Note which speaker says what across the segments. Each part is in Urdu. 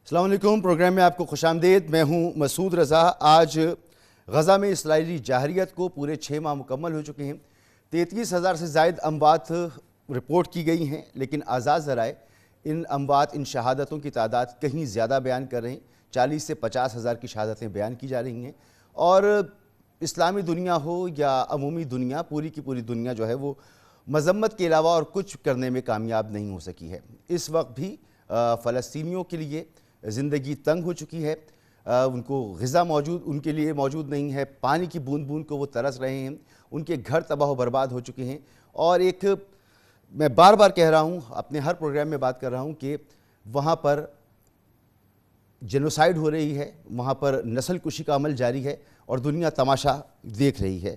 Speaker 1: السلام علیکم، پروگرام میں آپ کو خوش آمدید۔ میں ہوں مسعود رضا۔ آج غزہ میں اسرائیلی جارحیت کو پورے 6 ماہ مکمل ہو چکے ہیں۔ 33,000 سے زائد اموات رپورٹ کی گئی ہیں، لیکن آزاد ذرائع ان اموات، ان شہادتوں کی تعداد کہیں زیادہ بیان کر رہے ہیں۔ 40 سے 50,000 کی شہادتیں بیان کی جا رہی ہیں، اور اسلامی دنیا ہو یا عمومی دنیا، پوری کی پوری دنیا جو ہے وہ مذمت کے علاوہ اور کچھ کرنے میں کامیاب نہیں ہو سکی ہے۔ اس وقت بھی فلسطینیوں کے لیے زندگی تنگ ہو چکی ہے، ان کو غذا ان کے لیے موجود نہیں ہے، پانی کی بوند بوند کو وہ ترس رہے ہیں، ان کے گھر تباہ و برباد ہو چکے ہیں۔ اور میں بار بار کہہ رہا ہوں، اپنے ہر پروگرام میں بات کر رہا ہوں کہ وہاں پر جینوسائیڈ ہو رہی ہے، وہاں پر نسل کشی کا عمل جاری ہے، اور دنیا تماشا دیکھ رہی ہے۔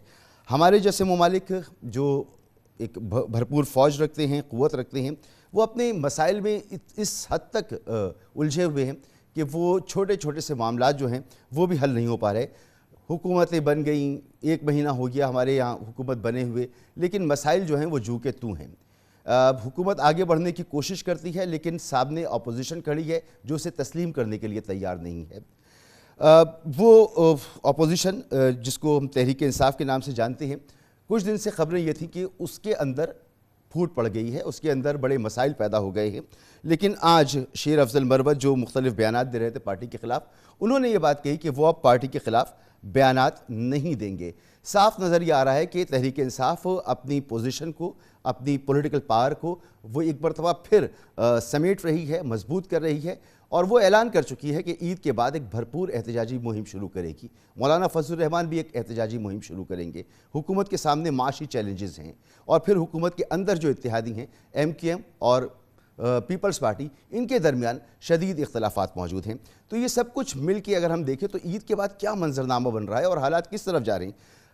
Speaker 1: ہمارے جیسے ممالک جو ایک بھرپور فوج رکھتے ہیں، قوت رکھتے ہیں، وہ اپنے مسائل میں اس حد تک الجھے ہوئے ہیں کہ وہ چھوٹے چھوٹے سے معاملات جو ہیں وہ بھی حل نہیں ہو پا رہے۔ حکومتیں بن گئیں، 1 مہینہ ہو گیا ہمارے یہاں حکومت بنے ہوئے، لیکن مسائل جو ہیں وہ جو کے تو ہیں۔ حکومت آگے بڑھنے کی کوشش کرتی ہے، لیکن سامنے اپوزیشن کھڑی ہے جو اسے تسلیم کرنے کے لیے تیار نہیں ہے۔ وہ اپوزیشن جس کو ہم تحریک انصاف کے نام سے جانتے ہیں، کچھ دن سے خبریں یہ تھیں کہ اس کے اندر پھوٹ پڑ گئی ہے، اس کے اندر بڑے مسائل پیدا ہو گئے ہیں۔ لیکن آج شیر افضل مروت جو مختلف بیانات دے رہے تھے پارٹی کے خلاف، انہوں نے یہ بات کہی کہ وہ اب پارٹی کے خلاف بیانات نہیں دیں گے۔ صاف نظر یہ آ رہا ہے کہ تحریک انصاف اپنی پوزیشن کو، اپنی پولیٹیکل پاور کو وہ ایک مرتبہ پھر سمیٹ رہی ہے، مضبوط کر رہی ہے، اور وہ اعلان کر چکی ہے کہ عید کے بعد ایک بھرپور احتجاجی مہم شروع کرے گی۔ مولانا فضل الرحمان بھی ایک احتجاجی مہم شروع کریں گے۔ حکومت کے سامنے معاشی چیلنجز ہیں، اور پھر حکومت کے اندر جو اتحادی ہیں، MQM اور پیپلز پارٹی، ان کے درمیان شدید اختلافات موجود ہیں۔ تو یہ سب کچھ مل کے اگر ہم دیکھیں تو عید کے بعد کیا منظرنامہ بن رہا ہے اور حالات کس طرف جا رہے ہیں۔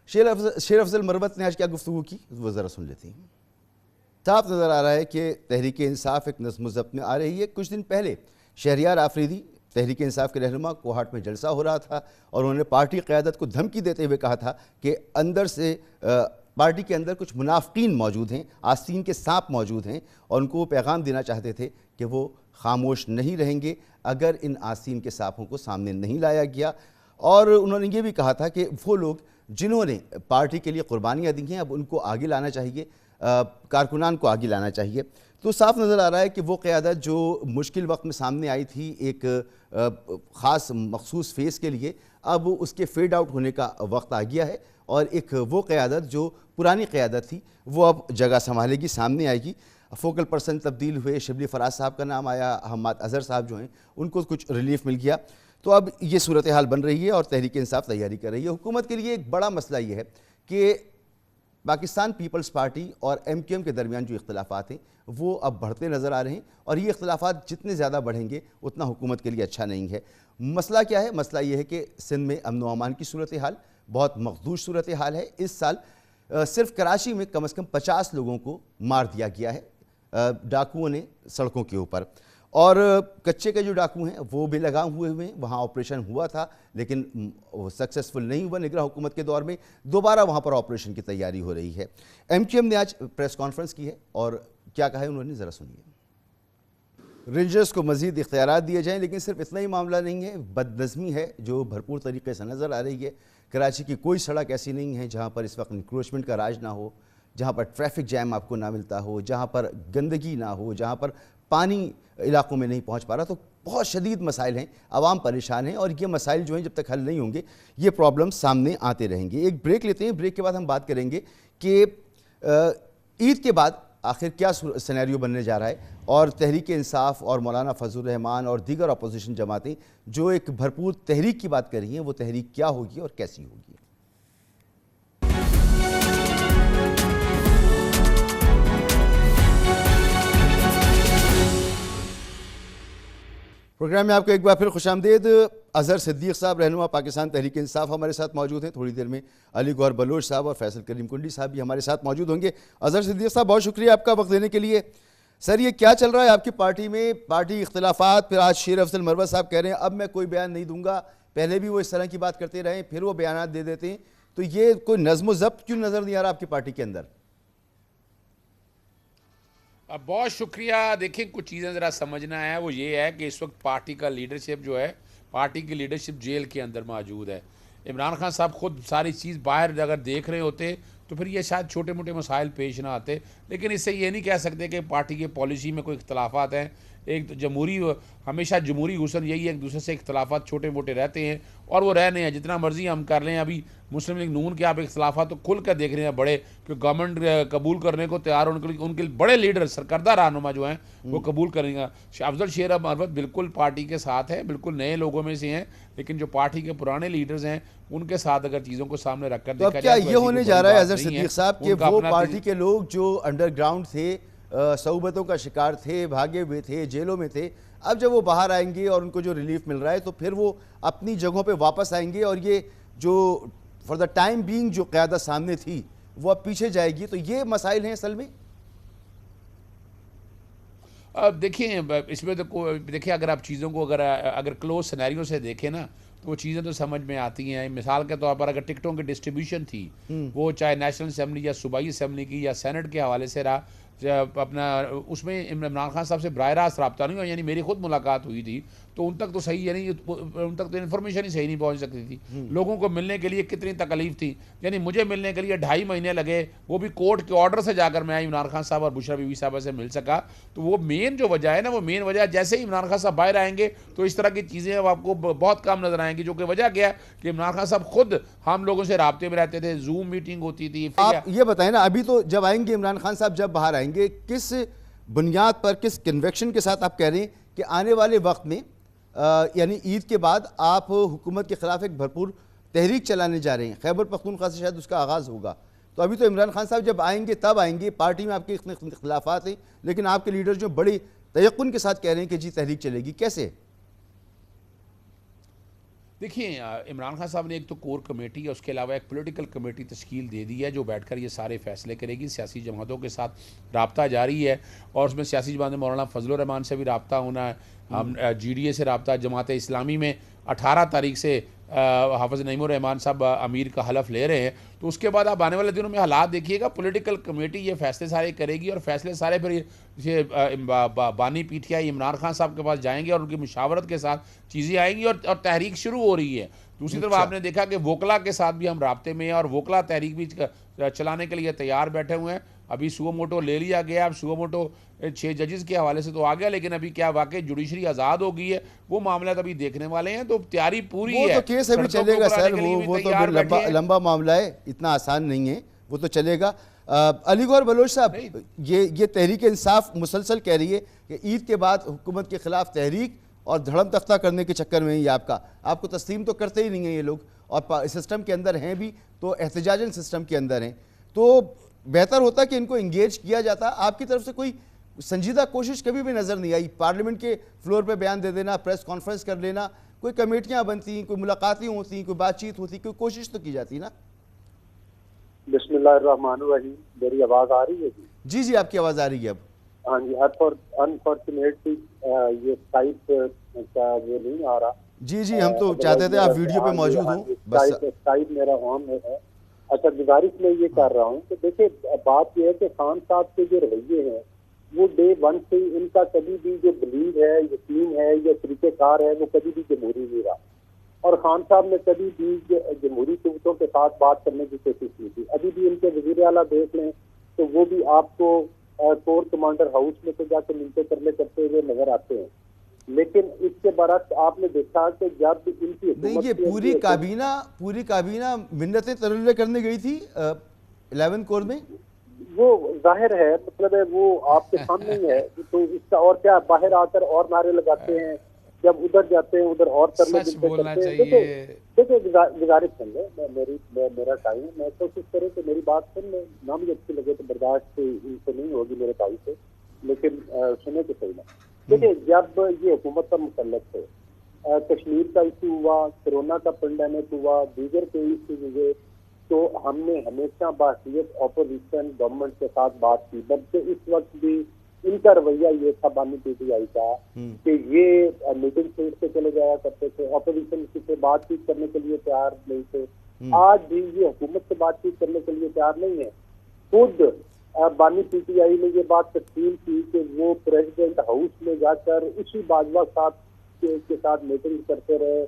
Speaker 1: شیر افضل مروت نے آج کیا گفتگو کی، وہ ذرا سن لیتے ہیں۔ صاف نظر آ رہا ہے کہ تحریک انصاف ایک نظم و ضبط میں آ رہی ہے۔ کچھ دن پہلے شہریار آفریدی، تحریک انصاف کے رہنما، کوہاٹ میں جلسہ ہو رہا تھا، اور انہوں نے پارٹی قیادت کو دھمکی دیتے ہوئے کہا تھا کہ اندر سے پارٹی کے اندر کچھ منافقین موجود ہیں، آستین کے سانپ موجود ہیں، اور ان کو وہ پیغام دینا چاہتے تھے کہ وہ خاموش نہیں رہیں گے اگر ان آستین کے سانپوں کو سامنے نہیں لایا گیا۔ اور انہوں نے یہ بھی کہا تھا کہ وہ لوگ جنہوں نے پارٹی کے لیے قربانیاں دی ہیں، اب ان کو آگے لانا چاہیے، کارکنان کو آگے لانا چاہیے۔ تو صاف نظر آ رہا ہے کہ وہ قیادت جو مشکل وقت میں سامنے آئی تھی ایک خاص مخصوص فیس کے لیے، اب اس کے فیڈ آؤٹ ہونے کا وقت آ گیا ہے، اور ایک وہ قیادت جو پرانی قیادت تھی وہ اب جگہ سنبھالے گی، سامنے آئے گی۔ فوکل پرسن تبدیل ہوئے، شبلی فراز صاحب کا نام آیا، حماد اظہر صاحب جو ہیں ان کو کچھ ریلیف مل گیا۔ تو اب یہ صورتحال بن رہی ہے، اور تحریک انصاف تیاری کر رہی ہے۔ حکومت کے لیے ایک بڑا مسئلہ یہ ہے کہ پاکستان پیپلز پارٹی اور MQM کے درمیان جو اختلافات ہیں وہ اب بڑھتے نظر آ رہے ہیں، اور یہ اختلافات جتنے زیادہ بڑھیں گے اتنا حکومت کے لیے اچھا نہیں ہے۔ مسئلہ کیا ہے؟ مسئلہ یہ ہے کہ سندھ میں امن و امان کی صورتحال بہت مخدوش صورتحال ہے۔ اس سال صرف کراچی میں کم از کم 50 لوگوں کو مار دیا گیا ہے ڈاکوؤں نے سڑکوں کے اوپر، اور کچے کے جو ڈاکو ہیں وہ بھی لگا ہوئے ہیں۔ وہاں آپریشن ہوا تھا لیکن وہ سکسیسفل نہیں ہوا۔ نگراں حکومت کے دور میں دوبارہ وہاں پر آپریشن کی تیاری ہو رہی ہے۔ MQM نے آج پریس کانفرنس کی ہے، اور کیا کہا ہے انہوں نے، ذرا سنیے۔ رینجرز کو مزید اختیارات دیے جائیں، لیکن صرف اتنا ہی معاملہ نہیں ہے، بد نظمی ہے جو بھرپور طریقے سے نظر آ رہی ہے۔ کراچی کی کوئی سڑک ایسی نہیں ہے جہاں پر اس وقت انکروچمنٹ کا راج نہ ہو، جہاں پر ٹریفک جیم آپ کو نہ ملتا ہو، جہاں پر گندگی نہ ہو، جہاں پر پانی علاقوں میں نہیں پہنچ پا رہا۔ تو بہت شدید مسائل ہیں، عوام پریشان ہیں، اور یہ مسائل جو ہیں جب تک حل نہیں ہوں گے یہ پرابلم سامنے آتے رہیں گے۔ ایک بریک لیتے ہیں، بریک کے بعد ہم بات کریں گے کہ عید کے بعد آخر کیا سینیریو بننے جا رہا ہے، اور تحریک انصاف اور مولانا فضل الرحمان اور دیگر اپوزیشن جماعتیں جو ایک بھرپور تحریک کی بات کر رہی ہیں وہ تحریک کیا ہوگی اور کیسی ہوگی۔ پروگرام میں آپ کو ایک بار پھر خوش آمدید۔ اظہر صدیق صاحب، رہنما پاکستان تحریک انصاف، ہمارے ساتھ موجود ہیں۔ تھوڑی دیر میں علی گوہر بلوچ صاحب اور فیصل کریم کنڈی صاحب بھی ہمارے ساتھ موجود ہوں گے۔ اظہر صدیق صاحب، بہت شکریہ آپ کا وقت دینے کے لیے۔ سر، یہ کیا چل رہا ہے آپ کی پارٹی میں؟ پارٹی اختلافات، پھر آج شیر افضل مروت صاحب کہہ رہے ہیں اب میں کوئی بیان نہیں دوں گا، پہلے بھی وہ اس طرح کی بات کرتے رہے، پھر وہ بیانات دے دیتے ہیں، تو یہ کوئی نظم و ضبط کیوں نظر نہیں آ رہا آپ کی پارٹی کے اندر؟
Speaker 2: بہت شکریہ. دیکھیں کچھ چیزیں ذرا سمجھنا ہے, وہ یہ ہے کہ اس وقت پارٹی کا لیڈرشپ جو ہے, پارٹی کی لیڈرشپ جیل کے اندر موجود ہے. عمران خان صاحب خود ساری چیز باہر اگر دیکھ رہے ہوتے تو پھر یہ شاید چھوٹے موٹے مسائل پیش نہ آتے, لیکن اس سے یہ نہیں کہہ سکتے کہ پارٹی کے پالیسی میں کوئی اختلافات ہیں. ایک جمہوری, ہمیشہ جمہوری حسن یہی ہے ایک دوسرے سے اختلافات چھوٹے موٹے رہتے ہیں اور وہ رہنے ہیں, جتنا مرضی ہم کر لیں. ابھی مسلم لیگ نون کے آپ اختلافات تو کھل کر دیکھ رہے ہیں بڑے, کہ گورنمنٹ قبول کرنے کو تیار, ان کے بڑے لیڈر سرکردہ رہنما جو ہیں وہ قبول کریں گا. افضل شیر مربت بالکل پارٹی کے ساتھ ہے, بالکل نئے لوگوں میں سے ہیں, لیکن جو پارٹی کے پرانے لیڈرز ہیں ان کے ساتھ اگر چیزوں کو سامنے رکھ کر
Speaker 1: تو اب
Speaker 2: دیکھا
Speaker 1: کیا
Speaker 2: جائے
Speaker 1: یہ ہونے جا رہا ہے اظہر
Speaker 2: نہیں ہے.
Speaker 1: صدیق صاحب کہ وہ پارٹی کے لوگ جو انڈر گراؤنڈ تھے, صعوبتوں کا شکار تھے, بھاگے ہوئے تھے, جیلوں میں تھے, اب جب وہ باہر آئیں گے اور ان کو جو ریلیف مل رہا ہے تو پھر وہ اپنی جگہوں پہ واپس آئیں گے, اور یہ جو فار دا ٹائم بینگ جو قیادت سامنے تھی وہ اب پیچھے جائے گی. تو یہ مسائل ہیں اصل میں.
Speaker 2: دیکھیں اس میں تو دیکھیں اگر آپ چیزوں کو اگر کلوز سینیریو سے دیکھیں نا تو وہ چیزیں تو سمجھ میں آتی ہیں. مثال کے طور پر اگر ٹکٹوں کی ڈسٹریبیوشن تھی, وہ چاہے نیشنل اسمبلی یا صوبائی اسمبلی کی یا سینٹ کے حوالے سے رہا, اپنا اس میں عمران خان صاحب سے براہ راست رابطہ نہیں ہوا, یعنی میری خود ملاقات ہوئی تھی تو ان تک تو صحیح, یعنی ان تک تو انفارمیشن ہی صحیح نہیں پہنچ سکتی تھی. لوگوں کو ملنے کے لیے کتنی تکلیف تھی, یعنی مجھے ملنے کے لیے 2.5 مہینے لگے, وہ بھی کورٹ کے آرڈر سے جا کر میں عمران خان صاحب اور بشرا بی بی صاحبہ سے مل سکا. تو وہ مین جو وجہ ہے نا, وہ مین وجہ جیسے ہی عمران خان صاحب باہر آئیں گے تو اس طرح کی چیزیں اب آپ کو بہت کم نظر آئیں گی. جو کہ وجہ کیا ہے کہ عمران خان صاحب خود ہم لوگوں سے رابطے میں رہتے تھے, زوم میٹنگ ہوتی تھی.
Speaker 1: آپ یہ بتائیں نا, ابھی تو جب آئیں گے عمران خان صاحب, جب باہر آئیں گے, کس بنیاد پر, کس کنویکشن کے ساتھ آپ کہہ رہے ہیں کہ آنے والے وقت میں یعنی عید کے بعد آپ حکومت کے خلاف ایک بھرپور تحریک چلانے جا رہے ہیں؟ خیبر پختونخوا سے شاید اس کا آغاز ہوگا. تو ابھی تو عمران خان صاحب جب آئیں گے تب آئیں گے, پارٹی میں آپ کے اختلافات ہیں, لیکن آپ کے لیڈر جو بڑے تیقن کے ساتھ کہہ رہے ہیں کہ جی تحریک چلے گی, کیسے؟
Speaker 2: دیکھیں عمران خان صاحب نے ایک تو کور کمیٹی اور اس کے علاوہ ایک پولیٹیکل کمیٹی تشکیل دے دی ہے جو بیٹھ کر یہ سارے فیصلے کرے گی. سیاسی جماعتوں کے ساتھ رابطہ جاری ہے اور اس میں سیاسی جماعت مولانا فضل الرحمان سے بھی رابطہ ہونا ہے, ہم جی ڈی اے سے رابطہ, جماعت اسلامی میں 18 تاریخ سے حافظ نعیم الرحمان صاحب امیر کا حلف لے رہے ہیں. تو اس کے بعد آپ آنے والے دنوں میں حالات دیکھیے گا, پولیٹیکل کمیٹی یہ فیصلے سارے کرے گی اور فیصلے سارے پھر یہ بانی P T I Imran Khan صاحب کے پاس جائیں گے اور ان کی مشاورت کے ساتھ چیزیں آئیں گی اور تحریک شروع ہو رہی ہے. دوسری طرف آپ نے دیکھا کہ ووکلا کے ساتھ بھی ہم رابطے میں ہیں اور ووکلا تحریک بھی چلانے کے لیے تیار بیٹھے ہوئے ہیں. ابھی سو موٹو لے لیا گیا, اب سو موٹو 6 ججز کے حوالے سے تو آ گیا, لیکن ابھی کیا واقعی جوڈیشری آزاد ہو گئی ہے, وہ معاملات ابھی دیکھنے والے ہیں. تو تیاری پوری ہے,
Speaker 1: وہ تو کیس ابھی چلے گا سر, وہ تو لمبا معاملہ ہے, اتنا آسان نہیں ہے, وہ تو چلے گا. علی گور بلوچ صاحب, یہ تحریک انصاف مسلسل کہہ رہی ہے کہ عید کے بعد حکومت کے خلاف تحریک اور دھڑم تختہ کرنے کے چکر میں ہی آپ کو تسلیم تو کرتے ہی نہیں ہیں یہ لوگ, اور سسٹم کے اندر ہیں بھی تو احتجاجن سسٹم کے اندر ہیں. تو بہتر ہوتا کہ ان کو انگیج کیا جاتا. آپ کی طرف سے کوئی سنجیدہ کوشش کبھی بھی نظر نہیں آئی؟ پارلیمنٹ کے فلور پہ بیان دے دینا, پریس کانفرنس کر لینا, کوئی کمیٹیاں بنتی, کوئی ملاقاتیں ہوتی, کوئی بات چیت ہوتی, کوئی کوشش تو کی جاتی نا.
Speaker 3: بسم اللہ الرحمن الرحیم. میری آواز آ رہی ہے
Speaker 1: جی جی, آپ کی آواز آ رہی ہے اب.
Speaker 3: ہاں جی. انفارچونیٹلی یہ اسکائپ کا وہ نہیں آ رہا.
Speaker 1: جی جی, ہم تو چاہتے تھے آپ ویڈیو پہ موجود ہوں.
Speaker 3: اسکائپ میرا آن ہے. اچھا, گزارش میں یہ کر رہا ہوں کہ دیکھیں بات یہ ہے کہ خان صاحب کے جو رویے ہیں وہ ڈے 1 سے ان کا کبھی بھی جو بلیو ہے, یقین ہے یا طریقہ کار ہے, وہ کبھی بھی جمہوری نہیں رہا. اور خان صاحب نے کبھی بھی جمہوری قوتوں کے ساتھ بات کرنے کی کوشش نہیں کی. ابھی بھی ان کے وزیر اعلیٰ دیکھ لیں تو وہ بھی آپ کو کور کمانڈر ہاؤس میں سے جا کے ملتے کرتے ہوئے نظر آتے ہیں. لیکن اس کے برعکس آپ نے دیکھا کہ جب ان کی
Speaker 1: نہیں, یہ پوری کابینہ منتیں ترلے کرنے گئی تھی 11 کور میں,
Speaker 3: وہ ظاہر ہے, مطلب ہے وہ آپ کے سامنے ہی ہے. تو اس کا اور کیا, باہر آ کر اور نعرے لگاتے ہیں, جب ادھر جاتے ہیں ادھر اور ترلے کرتے ہیں. دیکھیں گزارش کریں گے, میرا ٹائم, میں کوشش کروں کہ میری بات سن لیں, نہ مجھے اچھی لگے تو برداشت ان سے نہیں ہوگی میرے بھائی سے, لیکن سنیں تو صحیح نہ. دیکھیں جب یہ حکومت پر مسلط تھے, کشمیر کا ایشو ہوا, کورونا کا پینڈیمک ہوا, دیگر کئی ایشو ہوئے, تو ہم نے ہمیشہ باحثیت اپوزیشن گورنمنٹ کے ساتھ بات کی. بلکہ اس وقت بھی ان کا رویہ یہ تھا بانی پی ٹی آئی کا کہ یہ میٹنگ سیٹ سے چلے جایا کرتے تھے, اپوزیشن سے بات چیت کرنے کے لیے تیار نہیں تھے. آج بھی یہ حکومت سے بات چیت کرنے کے لیے تیار نہیں ہے. خود بانی پی ٹی آئی نے یہ بات تسلیم کی کہ وہ پریزیڈنٹ ہاؤس میں جا کر اسی باجوہ صاحب کے ساتھ میٹنگ کرتے رہے،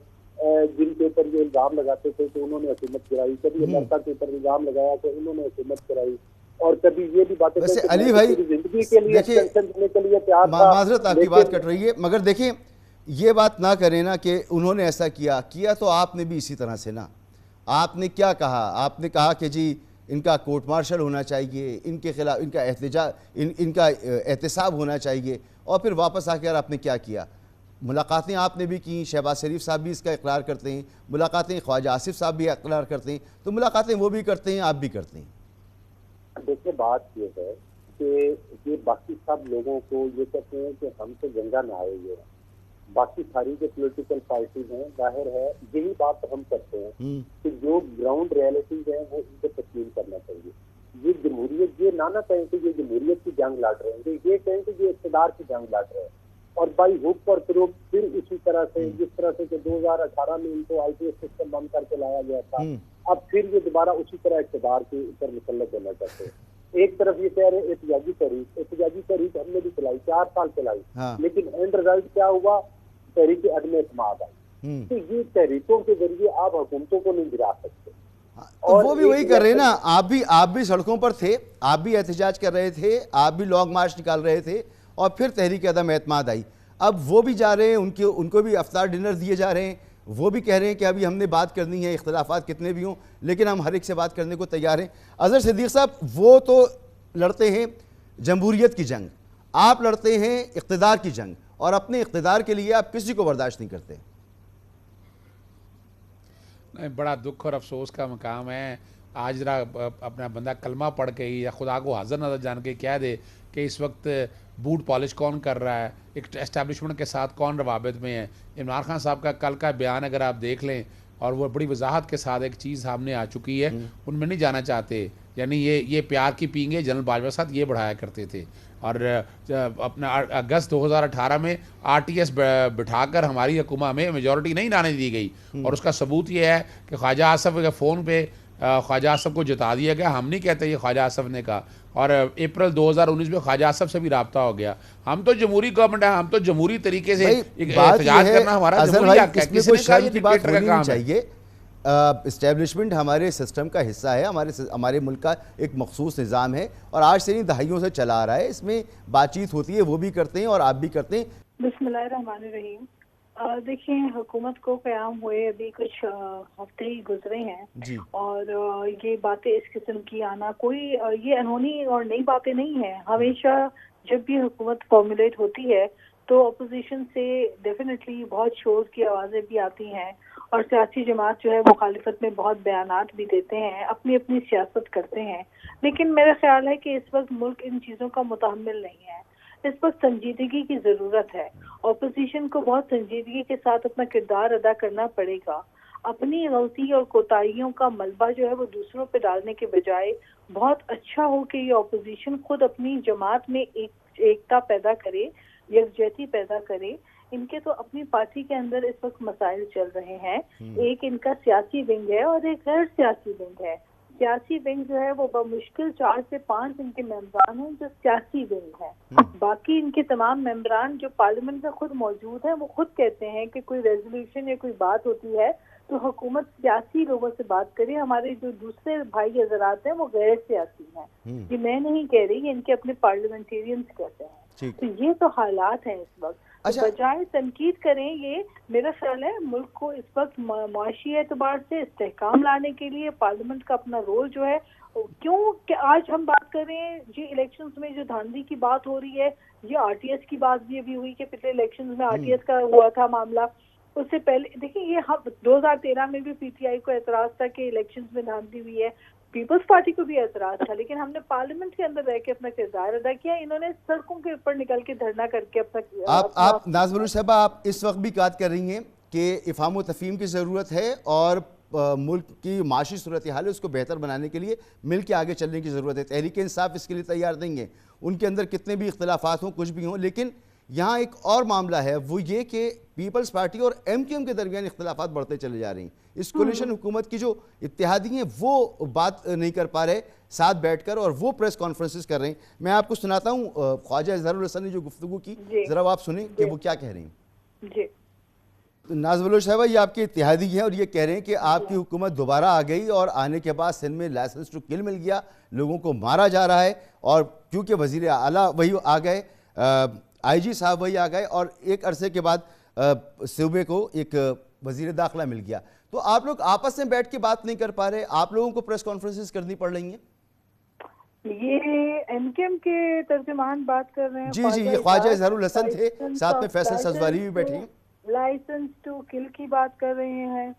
Speaker 3: جن کے اوپر یہ الزام لگاتے تھے کہ انہوں نے حکومت گرائی، کبھی امریکہ کے اوپر الزام لگایا کہ انہوں نے حکومت گرائی، اور کبھی یہ بھی باتیں
Speaker 1: ویسے علی بھائی
Speaker 3: زندگی کے لیے ایکسٹینشن دینے کے لیے تیار تھا۔
Speaker 1: معذرت آپ کی بات کٹ رہی ہے، مگر دیکھیں یہ بات نہ کریں نا کہ انہوں نے ایسا کیا تو آپ نے بھی اسی طرح سے نا، آپ نے کیا کہا؟ آپ نے کہا کہ جی ان کا کورٹ مارشل ہونا چاہیے، ان کے خلاف ان کا احتجاج، ان کا احتساب ہونا چاہیے، اور پھر واپس آ کر آپ نے کیا کیا؟ ملاقاتیں آپ نے بھی کی، شہباز شریف صاحب بھی اس کا اقرار کرتے ہیں، ملاقاتیں خواجہ آصف صاحب بھی اقرار کرتے ہیں، تو ملاقاتیں وہ بھی کرتے ہیں، آپ بھی کرتے ہیں۔
Speaker 3: دیکھیں بات یہ ہے کہ یہ باقی سب لوگوں کو یہ کہتے ہیں کہ ہم سے گنگا نہ آئے ہوئے ہیں، باقی ساری جو پولیٹیکل پارٹیز ہیں، ظاہر ہے یہی بات ہم کرتے ہیں کہ جو گراؤنڈ ریئلٹیز ہیں وہ ان کو تسلیم کرنا چاہیے۔ یہ جمہوریت، یہ نہ کہیں کہ یہ جمہوریت کی جنگ لڑ رہے ہیں، یہ کہیں کہ یہ اقتدار کی جنگ لڑ رہے ہیں، اور بائی ہوک اور کروک پھر اسی طرح سے جس طرح سے کہ 2018 میں ان کو آئی پی ایس سسٹم بند کر کے لایا گیا تھا، اب پھر یہ دوبارہ اسی طرح اقتدار کے اوپر مسلط ہونا چاہتے ہیں۔ ایک طرف یہ کہہ رہے ہیں احتجاجی تحریک ہم نے بھی چلائی، 4 سال چلائی، لیکن اینڈ رزلٹ کیا ہوا؟ تحریک عدم اعتماد آئی۔ تو یہ تحریکوں کے ذریعے آپ حکومتوں کو نہیں گرا سکتے،
Speaker 1: اور وہ بھی وہی کر رہے ہیں نا، آپ بھی سڑکوں پر تھے، آپ بھی احتجاج کر رہے تھے، آپ بھی لانگ مارچ نکال رہے تھے، اور پھر تحریک عدم اعتماد آئی۔ اب وہ بھی جا رہے ہیں، ان کو بھی افطار ڈنر دیے جا رہے ہیں، وہ بھی کہہ رہے ہیں کہ ابھی ہم نے بات کرنی ہے، اختلافات کتنے بھی ہوں لیکن ہم ہر ایک سے بات کرنے کو تیار ہیں۔ اظہر صدیق صاحب، وہ تو لڑتے ہیں جمہوریت کی جنگ، آپ لڑتے ہیں اقتدار کی جنگ، اور اپنے اقتدار کے لیے آپ کسی کو برداشت نہیں کرتے۔
Speaker 2: بڑا دکھ اور افسوس کا مقام ہے۔ آج ذرا اپنا بندہ کلمہ پڑھ کے یا خدا کو حاضر نظر جان کے کہہ دے کہ اس وقت بوٹ پالش کون کر رہا ہے، ایک اسٹیبلشمنٹ کے ساتھ کون روابط میں ہے۔ عمران خان صاحب کا کل کا بیان اگر آپ دیکھ لیں، اور وہ بڑی وضاحت کے ساتھ ایک چیز سامنے آ چکی ہے، ان میں نہیں جانا چاہتے، یعنی یہ پیار کی پینگے جنرل باجوہ صاحب یہ بڑھایا کرتے تھے، اور اپنا اگست 2018 میں آر ٹی ایس بٹھا کر ہماری حکومت میں میجورٹی نہیں لانے دی گئی، اور اس کا ثبوت یہ ہے کہ خواجہ آصف کے فون پہ خواجہ آصف کو جتا دیا گیا۔ ہم نہیں کہتے یہ خواجہ آصف نے کہا، اور اپریل 2019 میں خواجہ آصف سے بھی رابطہ ہو گیا۔ ہم تو جمہوری گورنمنٹ ہے، ہم تو جمہوری طریقے سے احتجاج کرنا ہمارا جمہوری حق ہے، کسی نے کہا یہ ڈکٹیٹر کا کام ہے۔
Speaker 1: اسٹیبلشمنٹ ہمارے سسٹم کا حصہ ہے، ہمارے ملک کا ایک مخصوص نظام ہے، اور آج سے نہیں دہائیوں سے چلا آ رہا ہے، اس میں بات چیت ہوتی ہے، وہ بھی کرتے ہیں اور آپ بھی کرتے ہیں۔
Speaker 4: بسم اللہ الرحمن الرحیم۔ دیکھیں، حکومت کو قیام ہوئے ابھی کچھ ہفتے ہی گزرے ہیں، اور یہ باتیں اس قسم کی آنا کوئی یہ انہونی اور نئی باتیں نہیں ہیں۔ ہمیشہ جب بھی حکومت فارمولیٹ ہوتی ہے تو اپوزیشن سے ڈیفینیٹلی بہت شور کی آوازیں بھی آتی ہیں، اور سیاسی جماعت جو ہے مخالفت میں بہت بیانات بھی دیتے ہیں، اپنی اپنی سیاست کرتے ہیں، لیکن میرا خیال ہے کہ اس وقت ملک ان چیزوں کا متحمل نہیں ہے۔ اس وقت سنجیدگی کی ضرورت ہے، اپوزیشن کو بہت سنجیدگی کے ساتھ اپنا کردار ادا کرنا پڑے گا۔ اپنی غلطی اور کوتاہیوں کا ملبہ جو ہے وہ دوسروں پہ ڈالنے کے بجائے بہت اچھا ہو کہ یہ اپوزیشن خود اپنی جماعت میں ایکتا پیدا کرے، یکجہتی پیدا کرے۔ ان کے تو اپنی پارٹی کے اندر اس وقت مسائل چل رہے ہیں، ایک ان کا سیاسی ونگ ہے اور ایک غیر سیاسی ونگ ہے۔ سیاسی ونگ جو ہے وہ بمشکل 4 سے 5 ان کے ممبران ہیں جو سیاسی ونگ ہے، باقی ان کے تمام ممبران جو پارلیمنٹ میں خود موجود ہیں وہ خود کہتے ہیں کہ کوئی ریزولوشن یا کوئی بات ہوتی ہے تو حکومت سیاسی لوگوں سے بات کرے، ہمارے جو دوسرے بھائی حضرات ہیں وہ غیر سیاسی ہیں۔ یہ میں نہیں کہہ رہی، ان کے اپنے پارلیمنٹیرینز کہتے ہیں۔ تو یہ تو حالات ہیں اس وقت، بجائے تنقید کریں یہ میرا خیال ہے ملک کو اس وقت معاشی اعتبار سے استحکام لانے کے لیے پارلیمنٹ کا اپنا رول جو ہے، کیوں کہ آج ہم بات کر رہے ہیں جی الیکشنز میں جو دھاندلی کی بات ہو رہی ہے، یہ آر ٹی ایس کی بات بھی ابھی ہوئی کہ پچھلے الیکشنز میں آر ٹی ایس کا ہوا تھا معاملہ، اس سے پہلے دیکھیں یہ 2013 میں بھی پی ٹی آئی کو اعتراض تھا کہ الیکشنز میں دھاندلی ہوئی ہے، پیپلز پارٹی کو بھی اعتراض تھا، لیکن ہم نے پارلیمنٹ کے اندر رہ کے اپنا کردار ادا کیا، انہوں نے سڑکوں کے اوپر نکل کے دھرنا کر کے اپنا
Speaker 1: آپ ناز ملوچ صاحبہ، آپ اس وقت بھی بات کر رہی ہیں کہ افہام و تفہیم کی ضرورت ہے، اور ملک کی معاشی صورتحال ہے اس کو بہتر بنانے کے لیے مل کے آگے چلنے کی ضرورت ہے۔ تحریک انصاف اس کے لیے تیار نہیں ہے، ان کے اندر کتنے بھی اختلافات ہوں، کچھ بھی ہوں، لیکن یہاں ایک اور معاملہ ہے، وہ یہ کہ پیپلز پارٹی اور ایم کیو ایم کے درمیان اختلافات بڑھتے چلے جا رہے ہیں. اس کولیشن حکومت کی جو اتحادی ہیں وہ بات نہیں کر پا رہے ساتھ بیٹھ کر، اور وہ پریس کانفرنسز کر رہے ہیں. میں آپ کو سناتا ہوں خواجہ اظہر الحسن نے جو گفتگو کی، ذرا وہ آپ سنیں کہ وہ کیا کہہ رہے ہیں.
Speaker 4: جی
Speaker 1: ناز بلوچ صاحبہ، یہ آپ کے اتحادی ہیں اور یہ کہہ رہے ہیں کہ آپ کی حکومت دوبارہ آ گئی اور آنے کے بعد سندھ میں لائسنس ٹو کل مل گیا، لوگوں کو مارا جا رہا ہے، اور کیونکہ وزیر اعلیٰ وہی آ گئے، آئی جی صاحب وہی آ گئے، اور ایک عرصے کے بعد صوبے کو ایک وزیر داخلہ مل گیا. تو آپ لوگ آپس میں بیٹھ کے بات نہیں کر پا رہے، آپ لوگوں کو پریس کانفرنسز کرنی پڑ رہی ہیں.
Speaker 4: یہ ایم کیو ایم کے ترجمان بات کر رہے ہیں.
Speaker 1: جی یہ خواجہ اظہر الحسن تھے، ساتھ میں فیصل سزواری بھی بیٹھے ہیں.
Speaker 4: لائسنس ٹو کل کی بات کر رہے ہیں.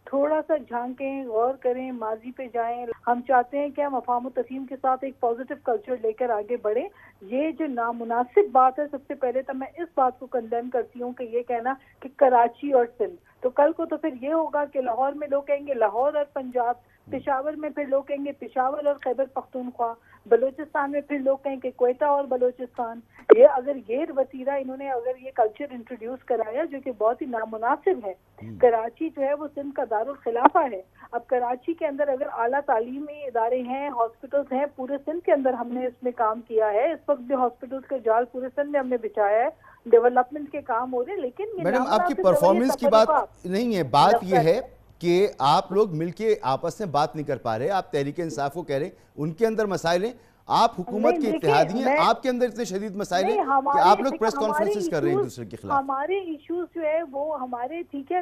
Speaker 4: تھوڑا سا جھانکیں، غور کریں، ماضی پہ جائیں. ہم چاہتے ہیں کہ ہم افہام و تفہیم کے ساتھ ایک پازیٹیو کلچر لے کر آگے بڑھیں. یہ جو نامناسب بات ہے، سب سے پہلے تو میں اس بات کو کنڈیم کرتی ہوں کہ یہ کہنا کہ کراچی اور سندھ، تو کل کو تو پھر یہ ہوگا کہ لاہور میں لوگ کہیں گے لاہور اور پنجاب، پشاور میں پھر لوگ کہیں گے پشاور اور خیبر پختونخوا، بلوچستان میں پھر لوگ کہیں گے کوئٹہ اور بلوچستان. یہ اگر یہ وتیرہ انہوں نے اگر یہ کلچر انٹروڈیوس کرایا جو کہ بہت ہی نامناسب ہے. کراچی جو ہے وہ سندھ کا دارالخلافہ ہے. اب کراچی کے اندر اگر اعلیٰ تعلیمی ادارے ہیں، ہاسپٹلز ہیں، پورے سندھ کے اندر ہم نے اس میں کام کیا ہے. اس وقت بھی ہاسپٹلز کا جال پورے سندھ میں ہم نے بچھایا ہے، ڈیولپمنٹ کے کام ہو رہے ہیں. لیکن
Speaker 1: میڈم آپ کی پرفارمنس کی بات نہیں ہے، بات یہ ہے کہ آپ لوگ مل کے آپس میں بات نہیں کر پا رہے. آپ تحریک انصاف کو کہہ رہے ہیں ان کے اندر مسائل ہیں، آپ حکومت کے اتحادی ہیں، آپ کے اندر اتنے شدید مسائل ہیں کہ آپ لوگ پریس کانفرنسز کر رہے ہیں دوسرے کے خلاف.
Speaker 4: ہمارے ایشوز جو ہے وہ ہمارے ٹھیک ہے.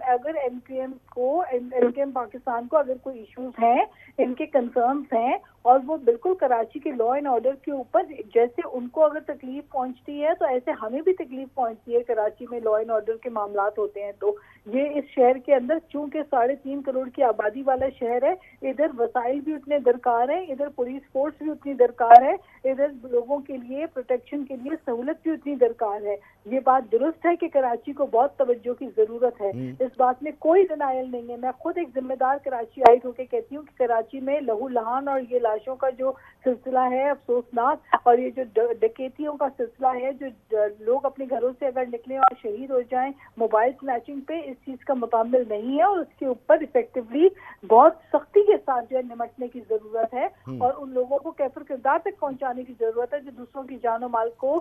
Speaker 4: اگر ایم کیو ایم کو، ایم کیو ایم پاکستان کو اگر کوئی ایشوز ہیں، ان کے کنسرنز ہیں، اور وہ بالکل کراچی کے لا اینڈ آرڈر کے اوپر جیسے ان کو اگر تکلیف پہنچتی ہے تو ایسے ہمیں بھی تکلیف پہنچتی ہے. کراچی میں لا اینڈ آرڈر کے معاملات ہوتے ہیں. تو یہ اس شہر کے اندر چونکہ 3.5 کروڑ کی آبادی والا شہر ہے، ادھر وسائل بھی اتنے درکار ہیں، ادھر پولیس فورس بھی اتنی درکار ہے، ادھر لوگوں کے لیے پروٹیکشن کے لیے سہولت بھی اتنی درکار ہے. یہ بات درست ہے کہ کراچی کو بہت توجہ کی ضرورت ہے، اس بات میں کوئی ڈینائل نہیں ہے. میں خود ایک ذمہ دار کراچی آئی ہو کے کہتی ہوں کہ کراچی میں لہو لہان اور یہ لاشوں کا جو سلسلہ ہے افسوسناک، اور یہ جو ڈکیتیوں کا سلسلہ ہے، جو لوگ اپنے گھروں سے اگر نکلیں اور شہید ہو جائیں موبائل سنیچنگ پہ، اس چیز کا مکمل نہیں ہے، اور اس کے اوپر ایفیکٹولی بہت سختی کے ساتھ جو ہے نمٹنے کی ضرورت ہے، اور ان لوگوں کو کیفر کردار تک پہنچانے کی ضرورت ہے جو دوسروں کی جان و مال کو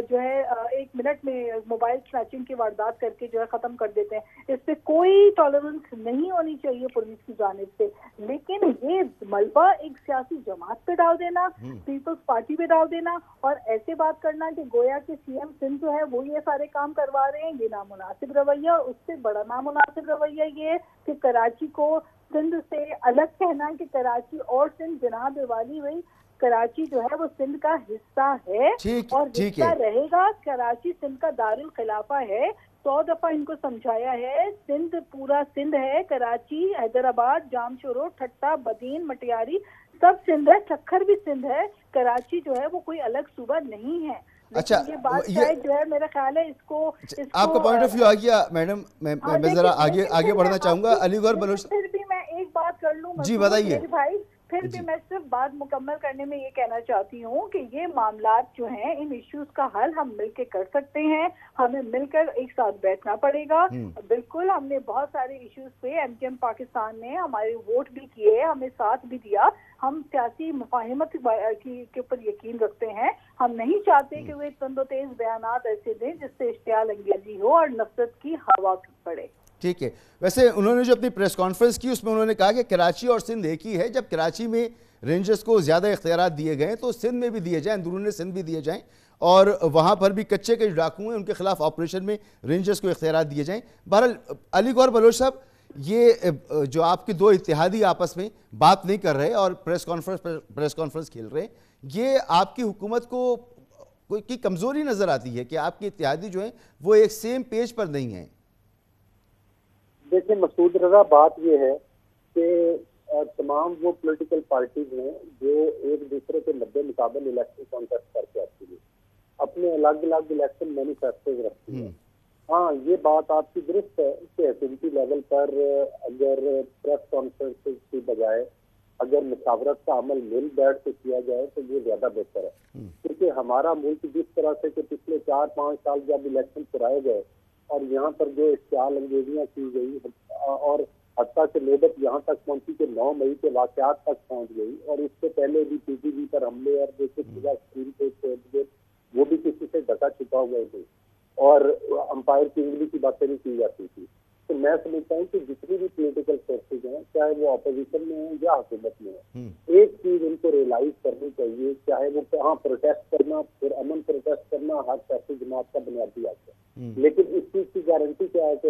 Speaker 4: جو ہے 1 منٹ میں موبائل سنیچنگ کی واردات کر کے جو ہے ختم کر دیتے ہیں. اس پہ کوئی ٹالرنس نہیں ہونی چاہیے پولیس کی جانب سے. لیکن یہ ملبہ ایک سیاسی جماعت پہ ڈال دینا، پیپلز پارٹی پہ ڈال دینا، اور ایسے بات کرنا کہ گویا کہ سی ایم سندھ جو ہے وہ یہ سارے کام کروا رہے ہیں، یہ نامناسب رویہ. اور اس سے بڑا نامناسب رویہ یہ ہے کہ کراچی کو سندھ سے الگ کہنا کہ کراچی اور سندھ جناب والی ہوئی، کراچی جو ہے وہ سندھ کا حصہ ہے اور حصہ رہے گا. کراچی سندھ کا دارالخلافہ ہے. 100 دفعہ ان کو سمجھایا ہے. سندھ پورا سندھ ہے، کراچی، حیدرآباد، جام شورو، ٹھٹا، بدین، مٹیاری سب سندھ ہے، چکھر بھی سندھ ہے. کراچی جو ہے وہ کوئی الگ صوبہ نہیں ہے.
Speaker 1: اچھا
Speaker 4: یہ بات شاید جو ہے میرا خیال ہے اس کو
Speaker 1: آپ کا پوائنٹ آف ویو آ گیا میڈم. میں ذرا آگے بڑھنا چاہوں گا. علی گڑھ بلوچ،
Speaker 4: پھر بھی میں ایک بات کر لوں
Speaker 1: جی بتائیے
Speaker 4: بھائی. پھر بھی میں صرف بات مکمل کرنے میں یہ کہنا چاہتی ہوں کہ یہ معاملات جو ہیں، ان ایشوز کا حل ہم مل کے کر سکتے ہیں. ہمیں مل کر ایک ساتھ بیٹھنا پڑے گا. بالکل ہم نے بہت سارے ایشوز پہ ایم کیو ایم پاکستان نے ہمارے ووٹ بھی کیے، ہمیں ساتھ بھی دیا. ہم سیاسی مفاہمت کے اوپر یقین رکھتے ہیں. ہم نہیں چاہتے کہ وہ ایک تند و تیز بیانات ایسے دیں جس سے اشتعال انگیزی ہو اور نفرت کی ہوا پڑے.
Speaker 1: ٹھیک ہے. ویسے انہوں نے جو اپنی پریس کانفرنس کی اس میں انہوں نے کہا کہ کراچی اور سندھ ایک ہی ہے. جب کراچی میں رینجرز کو زیادہ اختیارات دیے گئے تو سندھ میں بھی دیے جائیں، اندرون سندھ بھی دیے جائیں، اور وہاں پر بھی کچے کے ڈاکو ہیں ان کے خلاف آپریشن میں رینجرز کو اختیارات دیے جائیں. بہرحال علی گڑھ بلوچ صاحب، یہ جو آپ کے دو اتحادی آپس میں بات نہیں کر رہے اور پریس کانفرنس کھیل رہے ہیں، یہ آپ کی حکومت کو کی کمزوری نظر آتی ہے کہ آپ کے اتحادی جو ہیں وہ ایک سیم پیج پر نہیں ہیں.
Speaker 3: دیکھیں مسعود رضا، بات یہ ہے کہ تمام وہ پولیٹیکل پارٹیز ہیں جو ایک دوسرے کے مد مقابل الیکشن کانٹیسٹ کر کے آتی ہیں، اپنے الگ الگ الیکشن مینیفیسٹوز رکھتی ہیں. ہاں یہ بات آپ کی درست ہے کہ ایسوسیٹی لیول پر اگر پریس کانفرنس کی بجائے اگر مشاورت کا عمل مل بیٹھ کے کیا جائے تو یہ زیادہ بہتر ہے، کیونکہ ہمارا ملک جس طرح سے کہ پچھلے 4-5 سال جب الیکشن کرائے گئے اور یہاں پر جو اشتعال انگیزیاں کی گئی اور حتیٰ کہ نوبت یہاں تک پہنچی کہ 9 مئی کے واقعات تک پہنچ گئی، اور اس سے پہلے بھی پی ٹی وی پر حملے اور سپریم کورٹ سے وہ بھی کسی سے ڈھکا چھپا ہوئے تھے اور امپائر کی انگلی کی باتیں نہیں کی جاتی تھی. تو میں سمجھتا ہوں کہ جتنی بھی پولیٹیکل فورسز ہیں، چاہے وہ اپوزیشن میں ہیں یا حکومت میں ہیں، ایک چیز ان کو ریئلائز کرنی چاہیے، چاہے وہ کہاں پروٹیسٹ کرنا، پھر امن پروٹیسٹ کرنا ہر سیاسی جماعت کا بنیادی حق ہے، لیکن اس چیز کی گارنٹی کیا ہے کہ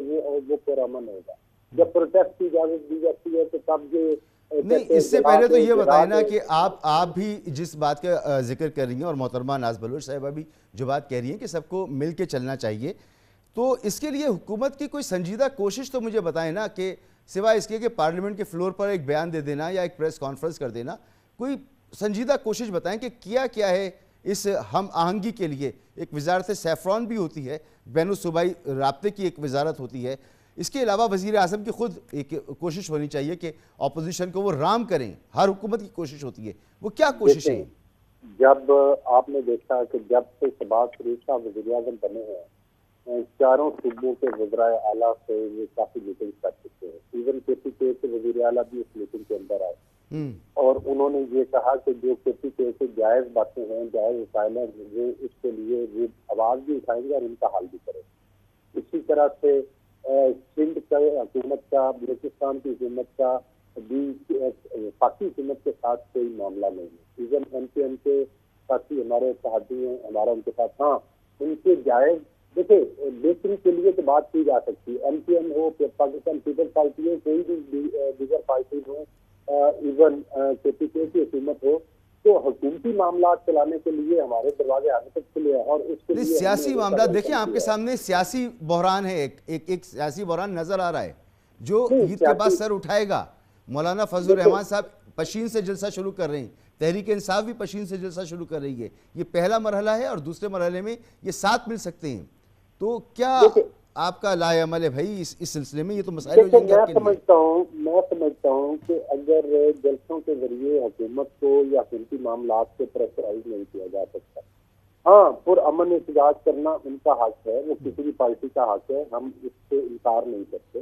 Speaker 3: وہ پرامن ہوگا. جب پروٹیسٹ کی اجازت دی جاتی ہے تو تب یہ
Speaker 1: نہیں، اس سے پہلے تو یہ بتائیں نا کہ آپ بھی جس بات کا ذکر کر رہی ہیں اور محترمہ ناز بلوچ صاحبہ بھی جو بات کہہ رہی ہیں کہ سب کو مل کے چلنا چاہیے، تو اس کے لیے حکومت کی کوئی سنجیدہ کوشش تو مجھے بتائیں نا، کہ سوائے اس کے کہ پارلیمنٹ کے فلور پر ایک بیان دے دینا یا ایک پریس کانفرنس کر دینا، کوئی سنجیدہ کوشش بتائیں کہ کیا ہے اس ہم آہنگی کے لیے. ایک وزارت سیفران بھی ہوتی ہے، بین الصوبائی رابطے کی ایک وزارت ہوتی ہے، اس کے علاوہ وزیر اعظم کی خود ایک کوشش ہونی چاہیے کہ اپوزیشن کو وہ رام کریں. ہر حکومت کی کوشش ہوتی ہے، وہ کیا کوششیں ہیں؟
Speaker 3: جب آپ نے دیکھا کہ جب سے شہباز شریف صاحب وزیر اعظم بنے ہیں، چاروں صوبوں کے وزرائے اعلیٰ سے وہ کافی میٹنگ کر چکے ہیں. ایون کے پی کے وزیر اعلیٰ بھی اس میٹنگ کے اندر آئے اور انہوں نے یہ کہا کہ جو کے پی کے سے جائز باتیں ہیں، جائز مسائل ہیں، وہ اس کے لیے وہ آواز بھی اٹھائیں گے اور ان کا حل بھی کریں. اسی طرح سے سندھ کا حکومت کا، بلوچستان کی حکومت کا بھی پاکی حکومت کے ساتھ کوئی معاملہ نہیں ہے. ایون ایم پی ایم کے ساتھی ہمارے اتحادی ہیں، ہمارا ان کے ساتھ ان کے جائز دیکھیں بہتری کے لیے تو بات کی جا سکتی ہے. ایم پی ایم ہو، پاکستان پیپلز پارٹی ہو، کوئی بھی دیگر پارٹی ہو، ایون کے پی کے کی حکومت ہو، تو حکومتی معاملات چلانے کے لیے ہمارے دروازے آنے تک کھلے ہیں. اور اس کے لیے
Speaker 1: سیاسی معاملات دیکھیں آپ کے سامنے سیاسی بحران ہے، ایک سیاسی بحران نظر آ رہا ہے جو عید کے بعد سر اٹھائے گا. مولانا فضل الرحمان صاحب پشین سے جلسہ شروع کر رہے ہیں، تحریک انصاف بھی پشین سے جلسہ شروع کر رہی ہے. یہ پہلا مرحلہ ہے اور دوسرے مرحلے میں یہ ساتھ مل سکتے ہیں. تو کیا آپ کا لائے عمل ہے بھائی اس سلسلے میں؟ یہ تو مسائل ہو جائیں گے آپ کے لیے.
Speaker 3: میں سمجھتا ہوں کہ اگر جلسوں کے ذریعے حکومت کو یا حکومتی معاملات کو پریشرائز نہیں کیا جا سکتا. ہاں، پرامن احتجاج کرنا ان کا حق ہے، وہ کسی بھی پارٹی کا حق ہے، ہم اس سے انکار نہیں کرتے،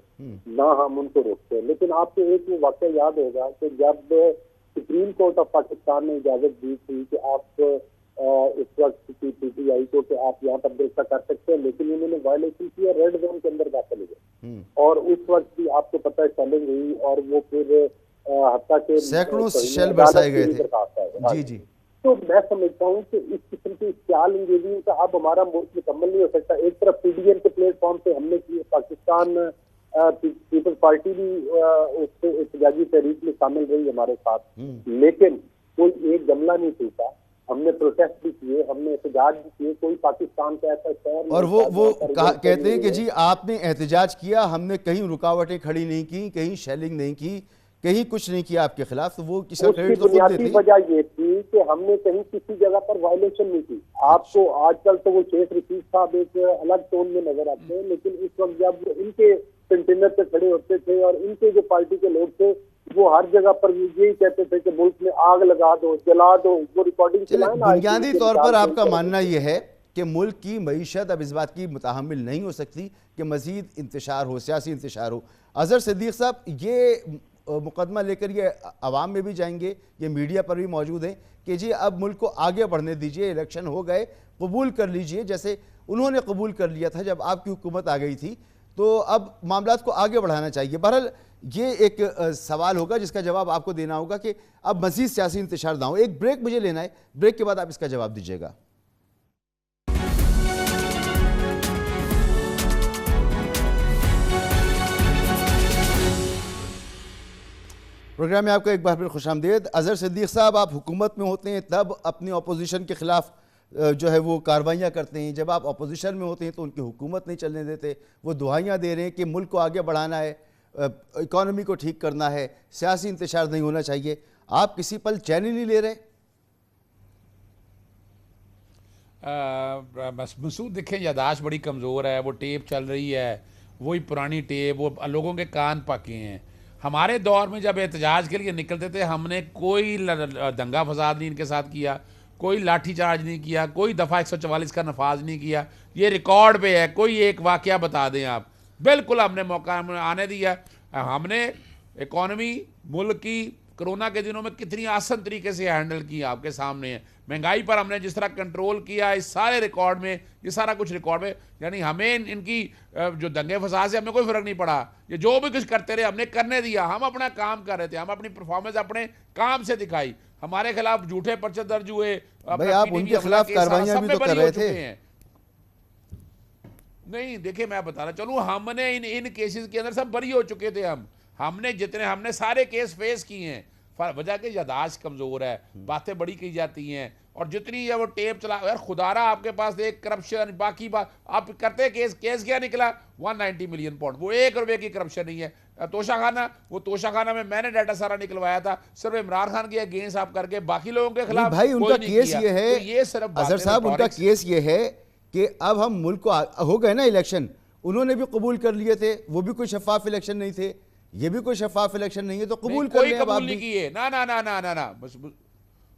Speaker 3: نہ ہم ان کو روکتے. لیکن آپ کو ایک واقعہ یاد ہوگا کہ جب سپریم کورٹ آف پاکستان نے اجازت دی تھی کہ آپ اس وقت کی پی ٹی آئی کو کہ آپ یہاں پر جلسہ کر سکتے ہیں، لیکن انہوں نے وائلیشن کیا، ریڈ زون کے اندر داخل ہوئے اور اس وقت بھی آپ کو پتہ ہے چیلنج ہوئی اور وہ پھر حتیٰ کہ
Speaker 1: سینکڑوں شیل برسائے گئے تھے. جی جی.
Speaker 3: تو میں سمجھتا ہوں کہ اس قسم کی اشتعال انگیزیوں کا اب ہمارا ملک مکمل نہیں ہو سکتا. ایک طرف پی ڈی ایم کے پلیٹ فارم سے ہم نے کی، پاکستان پیپلز پارٹی بھی اس سے احتجاجی تحریک میں شامل رہی ہمارے ساتھ، لیکن کوئی ایک جملہ نہیں ٹوٹا. ہم نے پروٹیسٹ بھی کیے، ہم نے احتجاج بھی کیے. کوئی پاکستان کا ایسا شہر
Speaker 1: اور وہ کہتے ہیں کہ جی آپ نے احتجاج کیا، ہم نے کہیں رکاوٹیں کھڑی نہیں کی، کہیں شیلنگ نہیں کی، کہیں کچھ نہیں کیا آپ کے خلاف. تو وہ کسی کریڈٹ تو خود دیتے ہیں.
Speaker 3: وجہ یہ تھی کہ ہم نے کہیں کسی جگہ پر وائلیشن نہیں کی. آپ کو آج کل تو وہ شیخ رشید صاحب ایک الگ ٹون میں نظر آتے ہیں، لیکن اس وقت جب ان کے کنٹینر پہ کھڑے ہوتے تھے اور ان کے جو پارٹی کے لوگ تھے وہ ہر جگہ پر یہی کہتے تھے کہ ملک میں آگ لگا دو، جلا دو. وہ ریکارڈنگ
Speaker 1: بنیادی طور پر آپ کا ماننا یہ ہے کہ ملک کی معیشت اب اس بات کی متحمل نہیں ہو سکتی کہ مزید انتشار ہو، سیاسی انتشار ہو. اظہر صدیق صاحب یہ مقدمہ لے کر یہ عوام میں بھی جائیں گے، یہ میڈیا پر بھی موجود ہیں کہ جی اب ملک کو آگے بڑھنے دیجئے، الیکشن ہو گئے، قبول کر لیجئے جیسے انہوں نے قبول کر لیا تھا جب آپ کی حکومت آ گئی تھی، تو اب معاملات کو آگے بڑھانا چاہیے. بہرحال یہ ایک سوال ہوگا جس کا جواب آپ کو دینا ہوگا کہ اب مزید سیاسی انتشار نہ ہو. ایک بریک مجھے لینا ہے، بریک کے بعد آپ اس کا جواب دیجئے گا. پروگرام میں آپ کو ایک بار پھر خوش آمدید. اظہر صدیق صاحب، آپ حکومت میں ہوتے ہیں تب اپنی اپوزیشن کے خلاف جو ہے وہ کاروائیاں کرتے ہیں، جب آپ اپوزیشن میں ہوتے ہیں تو ان کی حکومت نہیں چلنے دیتے. وہ دعائیاں دے رہے ہیں کہ ملک کو آگے بڑھانا ہے، اکانومی کو ٹھیک کرنا ہے، سیاسی انتشار نہیں ہونا چاہیے. آپ کسی پل چین ہی نہیں لے رہے؟
Speaker 2: مسعود دیکھیں یاداشت بڑی کمزور ہے، وہ ٹیپ چل رہی ہے، وہی پرانی ٹیپ، وہ لوگوں کے کان پکے ہیں. ہمارے دور میں جب احتجاج کے لیے نکلتے تھے ہم نے کوئی دنگا فساد نہیں ان کے ساتھ کیا, کوئی لاٹھی چارج نہیں کیا, کوئی دفعہ 144 کا نفاذ نہیں کیا. یہ ریکارڈ پہ ہے, کوئی ایک واقعہ بتا دیں آپ. بالکل ہم نے موقع آنے دیا. ہم نے اکانومی ملک کی کرونا کے دنوں میں کتنی آسان طریقے سے ہینڈل کی آپ کے سامنے ہے. مہنگائی پر ہم نے جس طرح کنٹرول کیا, اس سارے ریکارڈ میں, یہ سارا کچھ ریکارڈ میں. یعنی ہمیں ان کی جو دنگے فساد سے ہمیں کوئی فرق نہیں پڑا. یہ جو بھی کچھ کرتے رہے ہم نے کرنے دیا. ہم اپنا کام کر رہے تھے, ہم اپنی پرفارمنس اپنے کام سے دکھائی. ہمارے خلاف جھوٹے پرچے درج ہوئے,
Speaker 1: بھائی آپ ان کے خلاف کارروائیاں بھی تو کر رہے تھے.
Speaker 2: نہیں دیکھیں میں بتا رہا چلوں, ہم نے ان کیسز کے اندر سب بری ہو چکے تھے. ہم نے سارے کیس فیس کیے ہیں. وجہ کہ یاداشت کمزور ہے, باتیں بڑی کی جاتی ہیں, اور جتنی ہے وہ ٹیپ چلا. یار خدا را آپ کے پاس ایک کرپشن باقی بات آپ کرتے کیس کیا نکلا 190 ملین پاؤنڈ, وہ 1 روپے کی کرپشن نہیں ہے. توشہ خانہ, وہ توشہ خانہ میں نے ڈیٹا سارا نکلوایا تھا صرف عمران خان کے اگینسٹ آپ کر کے, باقی لوگوں کے خلاف
Speaker 1: بھائی ان کا کیس یہ ہے,
Speaker 2: یہ صرف
Speaker 1: اظہر صاحب ان کا کیس یہ ہے کہ اب ہم ملک کو ہو گئے نا الیکشن, انہوں نے بھی قبول کر لیے تھے, وہ بھی کوئی شفاف الیکشن نہیں تھے, یہ بھی کوئی شفاف الیکشن نہیں ہے, تو قبول کر لیں.
Speaker 2: قبول نہیں کیے,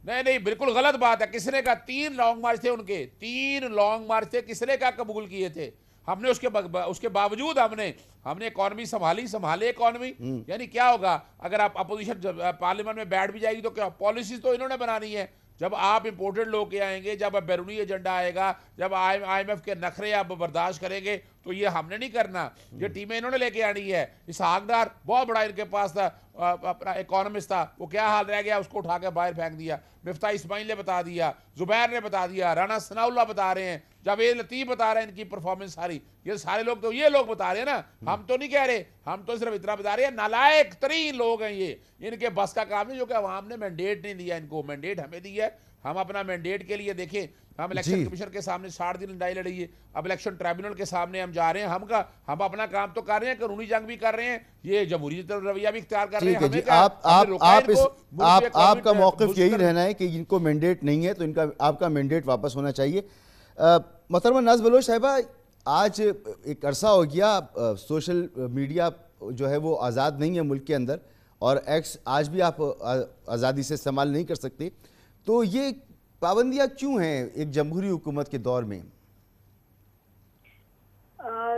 Speaker 2: نہیں بالکل غلط بات ہے. کس نے کہا 3 لانگ مارچ تھے ان کے, 3 لانگ مارچ تھے, کس نے کہا قبول کیے تھے. ہم نے اس کے باوجود ہم نے اکانومی سنبھالے اکانومی. یعنی کیا ہوگا اگر آپ اپوزیشن پارلیمنٹ میں بیٹھ بھی جائے گی تو کیا پالیسیز تو انہوں نے بنانی ہے. جب آپ امپورٹڈ لوگ کے آئیں گے, جب بیرونی ایجنڈا آئے گا, جب آئی ایم ایف کے نخرے آپ برداشت کریں گے, تو یہ ہم نے نہیں کرنا. یہ ٹیمیں انہوں نے لے کے آنی ہے. اسحاق ڈار بہت بڑا ان کے پاس تھا, اپنا اکانومسٹ تھا, وہ کیا حال رہ گیا, اس کو اٹھا کے باہر پھینک دیا. مفتاح اسماعیل نے بتا دیا, زبیر نے بتا دیا, رانا ثناء اللہ بتا رہے ہیں, جاوید لطیف بتا رہے ہیں ان کی پرفارمنس ساری. یہ سارے لوگ تو یہ لوگ بتا رہے ہیں نا, ہم تو نہیں کہہ رہے. ہم تو صرف اتنا بتا رہے ہیں نالائق ترین لوگ ہیں یہ, ان کے بس کا کام نہیں, جو کہ عوام نے مینڈیٹ نہیں دیا ان کو. مینڈیٹ ہمیں دی ہے, ہم اپنا مینڈیٹ کے لیے دیکھیں, ہم الیکشن کمیشن کے سامنے 60 دن لڑائی لڑی ہے, اب الیکشن ٹرائبونل کے سامنے ہم جا رہے ہیں. ہم اپنا کام تو کر رہے ہیں, قانونی جنگ بھی کر رہے ہیں, یہ جمہوری رویہ بھی اختیار کر رہے ہیں.
Speaker 1: آپ کا موقف یہی رہنا ہے کہ ان کو مینڈیٹ نہیں ہے, تو ان کا آپ کا مینڈیٹ واپس ہونا چاہیے. محترمہ ناز بلوچ صاحبہ, آج ایک عرصہ ہو گیا سوشل میڈیا جو ہے وہ آزاد نہیں ہے ملک کے اندر, اور ایکس آج بھی آپ آزادی سے استعمال نہیں کر سکتے. تو یہ پابندیاں کیوں ہیں ایک جمہوری حکومت کے دور میں؟